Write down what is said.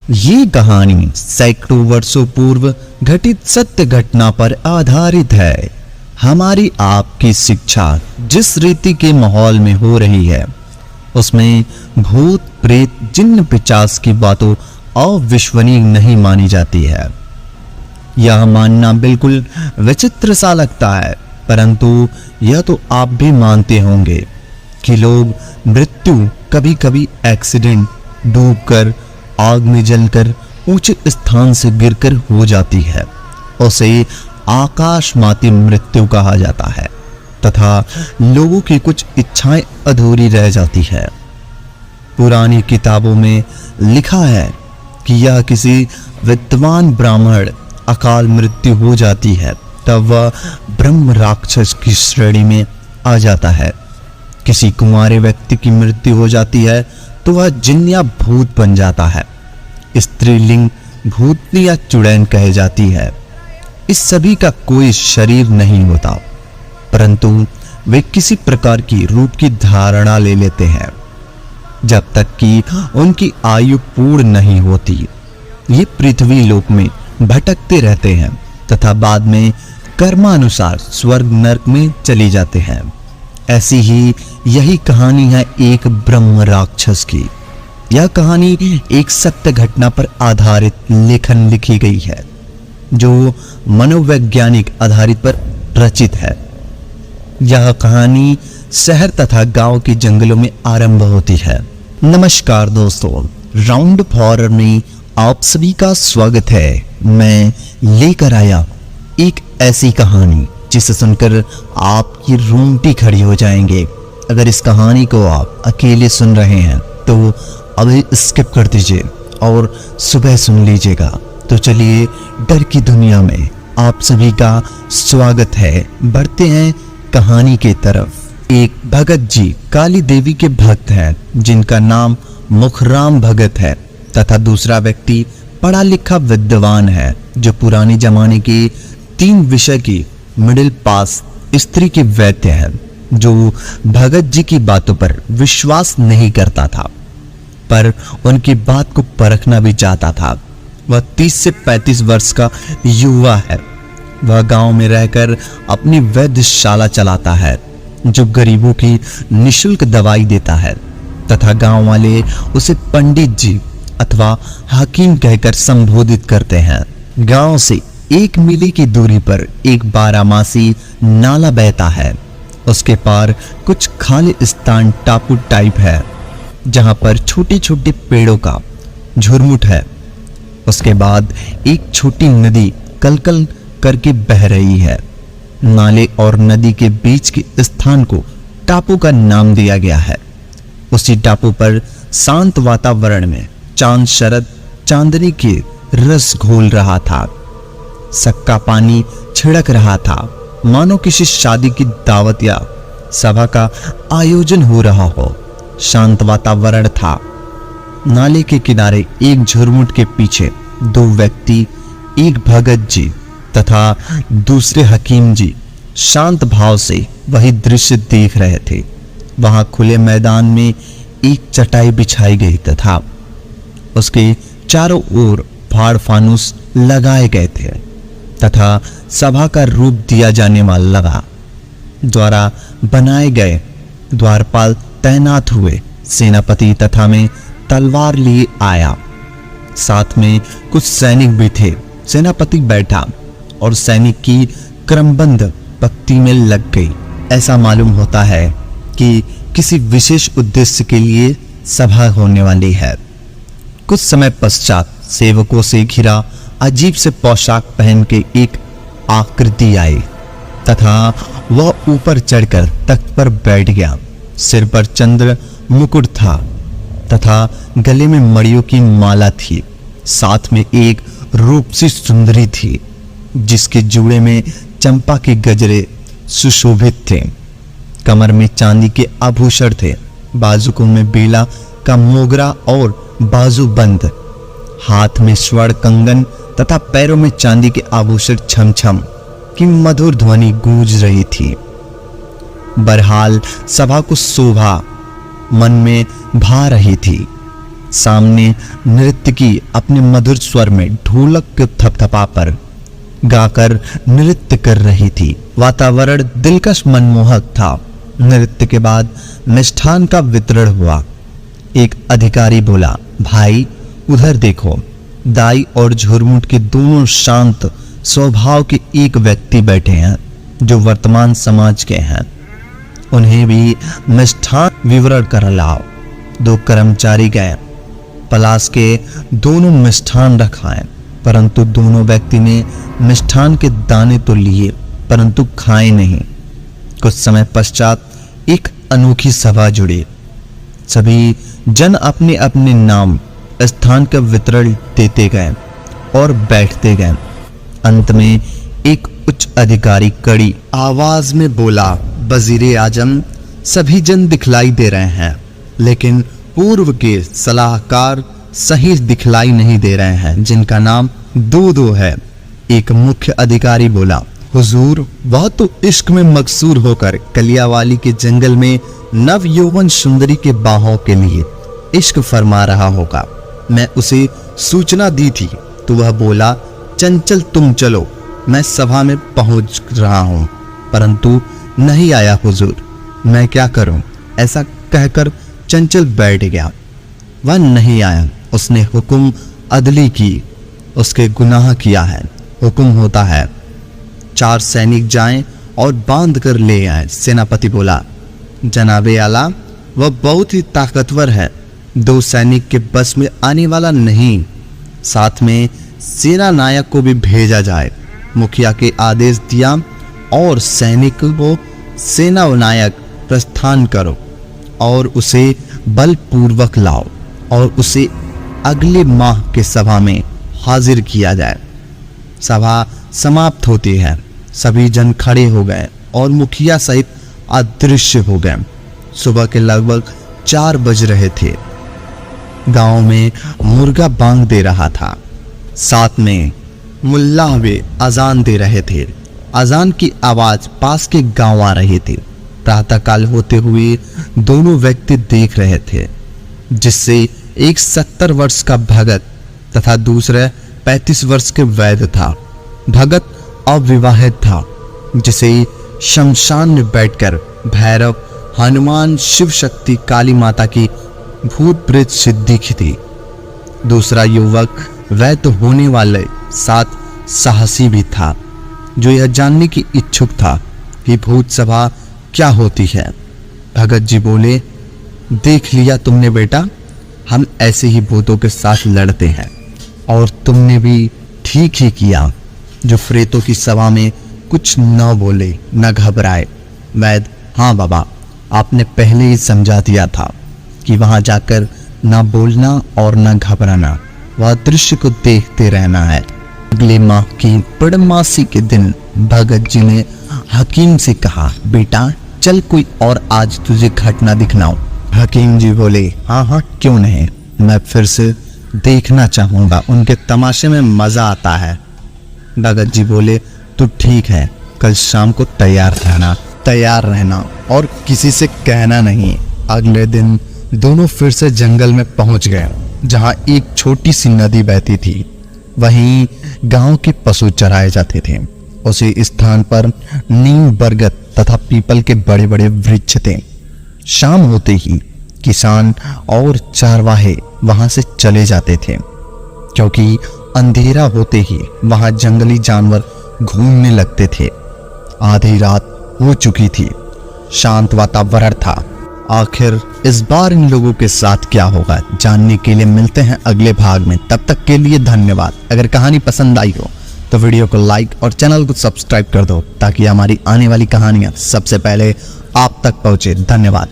ये कहानी सैकड़ों वर्षों पूर्व घटित सत्य घटना पर आधारित है। हमारी आपकी शिक्षा जिस रीति के माहौल में हो रही है उसमें भूत प्रेत जिन्न पिशाच की बातों अविश्वसनीय नहीं मानी जाती है। यह मानना बिल्कुल विचित्र सा लगता है, परंतु यह तो आप भी मानते होंगे कि लोग मृत्यु कभी कभी एक्सीडेंट, डूबकर, आग में जलकर, ऊंचे स्थान से गिरकर हो जाती है। उसे आकाशमाती मृत्यु कहा जाता है तथा लोगों की कुछ इच्छाएं अधूरी रह जाती है। पुरानी किताबों में लिखा है कि यह किसी विद्वान ब्राह्मण अकाल मृत्यु हो जाती है तब वह ब्रह्म राक्षस की श्रेणी में आ जाता है। किसी कुंवारे व्यक्ति की मृत्यु हो जाती है तो वह जिन या भूत बन जाता है। स्त्रीलिंग भूतनी या चुड़ैल कह जाती है। इस सभी का कोई शरीर नहीं होता, परंतु वे किसी प्रकार की रूप की धारणा ले लेते हैं जब तक कि उनकी आयु पूर्ण नहीं होती। ये पृथ्वी लोक में भटकते रहते हैं तथा बाद में कर्मानुसार स्वर्ग नरक में चले जाते हैं। ऐसी ही यही कहानी है एक ब्रह्म राक्षस की। यह कहानी एक सत्य घटना पर आधारित लेखन लिखी गई है जो मनोवैज्ञानिक आधारित पर रचित है। यह कहानी शहर तथा गांव के जंगलों में आरंभ होती है। नमस्कार दोस्तों, राउंड हॉरर में आप सभी का स्वागत है। मैं लेकर आया एक ऐसी कहानी जिसे सुनकर आपकी रोंगटे खड़ी हो जाएंगे। अगर इस कहानी को आप अकेले सुन रहे हैं तो अभी स्किप कर दीजिए और सुबह सुन लीजिएगा। तो चलिए डर की दुनिया में आप सभी का स्वागत है। बढ़ते हैं कहानी की तरफ। एक भगत जी काली देवी के भक्त हैं जिनका नाम मुखराम भगत है तथा दूसरा व्यक्ति पढ़ा लिखा विद्वान है जो पुराने जमाने के 3 विषय की मिडिल पास स्त्री के वैद्य है, जो भगत जी की बातों पर विश्वास नहीं करता था पर उनकी बात को परखना भी चाहता था। वह 30 से 35 वर्ष का युवा है। वह गांव में रहकर अपनी वैद्यशाला चलाता है जो गरीबों की निशुल्क दवाई देता है तथा गांव वाले उसे पंडित जी अथवा हकीम कहकर संबोधित करते हैं। गांव से 1 मील की दूरी पर एक बारहमासी नाला बहता है। उसके पार कुछ खाली स्थान टापू टाइप है जहां पर छोटे छोटे पेड़ों का झुरमुट है। उसके बाद एक छोटी नदी कलकल करके बह रही है। नाले और नदी के बीच के स्थान को टापू का नाम दिया गया है। उसी टापू पर शांत वातावरण में चांद शरद चांदनी के रस घोल रहा था। सक्का पानी छिड़क रहा था, मानो किसी शादी की दावत या सभा का आयोजन हो रहा हो। शांत वातावरण था। नाले के किनारे एक झुरमुट के पीछे 2 व्यक्ति, एक भगत जी तथा दूसरे हकीम जी शांत भाव से वही दृश्य देख रहे थे। वहां खुले मैदान में एक चटाई बिछाई गई तथा उसके चारों ओर फाड़ फानूस लगाए गए थे तथा सभा का रूप दिया जाने वाला लगा। द्वारा बनाए गए द्वारपाल तैनात हुए। सेनापति तथा में तलवार लिए आया। साथ में कुछ सैनिक भी थे। सेनापति बैठा और सैनिक की क्रमबद्ध पंक्ति में लग गई। ऐसा मालूम होता है कि किसी विशेष उद्देश्य के लिए सभा होने वाली है। कुछ समय पश्चात सेवकों से घिरा अजीब से पोशाक पहन के एक आकृति आई तथा वह ऊपर चढ़कर तख्त पर बैठ गया। सिर पर चंद्र मुकुट था तथा गले में मणियों की माला थी। साथ में एक रूपसी सुंदरी थी जिसके जूड़े में चंपा के गजरे सुशोभित थे। कमर में चांदी के आभूषण थे। बाजुकों में बेला का मोगरा और बाजूबंद। हाथ में स्वर्ण कंगन तथा पैरों में चांदी के आभूषण छम छम की मधुर ध्वनि गूंज रही थी। बहरहाल सभा को शोभा मन में भा रही थी। सामने नृत्यकी अपने मधुर स्वर में ढोलक के थपथपा पर गाकर नृत्य कर रही थी। वातावरण दिलकश मनमोहक था। नृत्य के बाद मिष्ठान का वितरण हुआ। एक अधिकारी बोला, भाई उधर देखो। दाई और झुरमुट के दोनों शांत स्वभाव के एक व्यक्ति बैठे हैं जो वर्तमान समाज के हैं। उन्हें भी मिष्ठान विवरण कर लाओ। दो कर्मचारी गए। पलाश के दोनों मिष्ठान रखाए, परंतु दोनों व्यक्ति ने मिष्ठान के दाने तो लिए परंतु खाए नहीं। कुछ समय पश्चात एक अनोखी सभा जुड़ी। सभी जन अपने अपने नाम स्थान का वितरण देते गए और बैठते गए। अंत में एक उच्च अधिकारी कड़ी आवाज में बोला, वजीरे आजम, सभी जन दिखलाई दे रहे हैं, लेकिन पूर्व के सलाहकार सही दिखलाई नहीं दे रहे हैं, जिनका नाम दो है। एक मुख्य अधिकारी बोला, हुजूर, वह तो इश्क में मकसूर होकर कलियावाली के जंगल में नव यौवन सुंदरी के बाहों के लिए इश्क फरमा रहा होगा। मैं उसे सूचना दी थी तो वह बोला, चंचल तुम चलो, मैं सभा में पहुंच रहा हूं, परंतु नहीं आया हुजूर। मैं क्या करूं? ऐसा कहकर चंचल बैठ गया। वह नहीं आया। उसने हुक्म अदली की, उसके गुनाह किया है। हुक्म होता है 4 सैनिक जाएं और बांध कर ले आए। सेनापति बोला, जनाबे आला, वह बहुत ही ताकतवर है, 2 सैनिक के बस में आने वाला नहीं। साथ में सेना नायक को भी भेजा जाए। मुखिया के आदेश दिया और सैनिक को सेना नायक प्रस्थान करो और उसे बलपूर्वक लाओ और उसे अगले माह के सभा में हाजिर किया जाए। सभा समाप्त होती है। सभी जन खड़े हो गए और मुखिया सहित अदृश्य हो गए। सुबह के लगभग 4 बज रहे थे। गांव में मुर्गा बांग दे रहा था। साथ में मुल्ला वे अजान दे रहे थे। अजान की आवाज पास के गांव आ रही थी। प्रातःकाल होते हुए दोनों व्यक्ति देख रहे थे, जिससे एक 70 वर्ष का भगत तथा दूसरा 35 वर्ष के वैद्य था। भगत अविवाहित था, जिसे शमशान में बैठकर भैरव, हनुमान, शिव शक्ति, काली माता की भूत प्रेत सिद्धि थी। दूसरा युवक वैद्य होने वाले साथ साहसी भी था, जो यह जानने की इच्छुक था कि भूत सभा क्या होती है। भगत जी बोले, देख लिया तुमने बेटा, हम ऐसे ही भूतों के साथ लड़ते हैं और तुमने भी ठीक ही किया जो प्रेतों की सभा में कुछ न बोले न घबराए। वैद्य, हाँ बाबा, आपने पहले ही समझा दिया था कि वहां जाकर ना बोलना और ना घबराना, वह दृश्य को देखते रहना है। अगले माह की पूर्णमासी के दिन भगत जी ने हकीम से कहा, बेटा चल कोई और आज तुझे घटना दिखलाऊं। हकीम जी बोले, हाँ हाँ क्यों नहीं, मैं फिर से देखना चाहूंगा, उनके तमाशे में मजा आता है। भगत जी बोले, तो ठीक है, कल शाम को तैयार रहना और किसी से कहना नहीं। अगले दिन दोनों फिर से जंगल में पहुंच गए, जहां एक छोटी सी नदी बहती थी। वहीं गांव के पशु चराए जाते थे। उसी स्थान पर नीम, बरगद तथा पीपल के बड़े बड़े वृक्ष थे। शाम होते ही किसान और चारवाहे वहां से चले जाते थे, क्योंकि अंधेरा होते ही वहां जंगली जानवर घूमने लगते थे। आधी रात हो चुकी थी। शांत वातावरण था। आखिर इस बार इन लोगों के साथ क्या होगा, जानने के लिए मिलते हैं अगले भाग में। तब तक के लिए धन्यवाद। अगर कहानी पसंद आई हो तो वीडियो को लाइक और चैनल को सब्सक्राइब कर दो, ताकि हमारी आने वाली कहानियां सबसे पहले आप तक पहुंचे। धन्यवाद।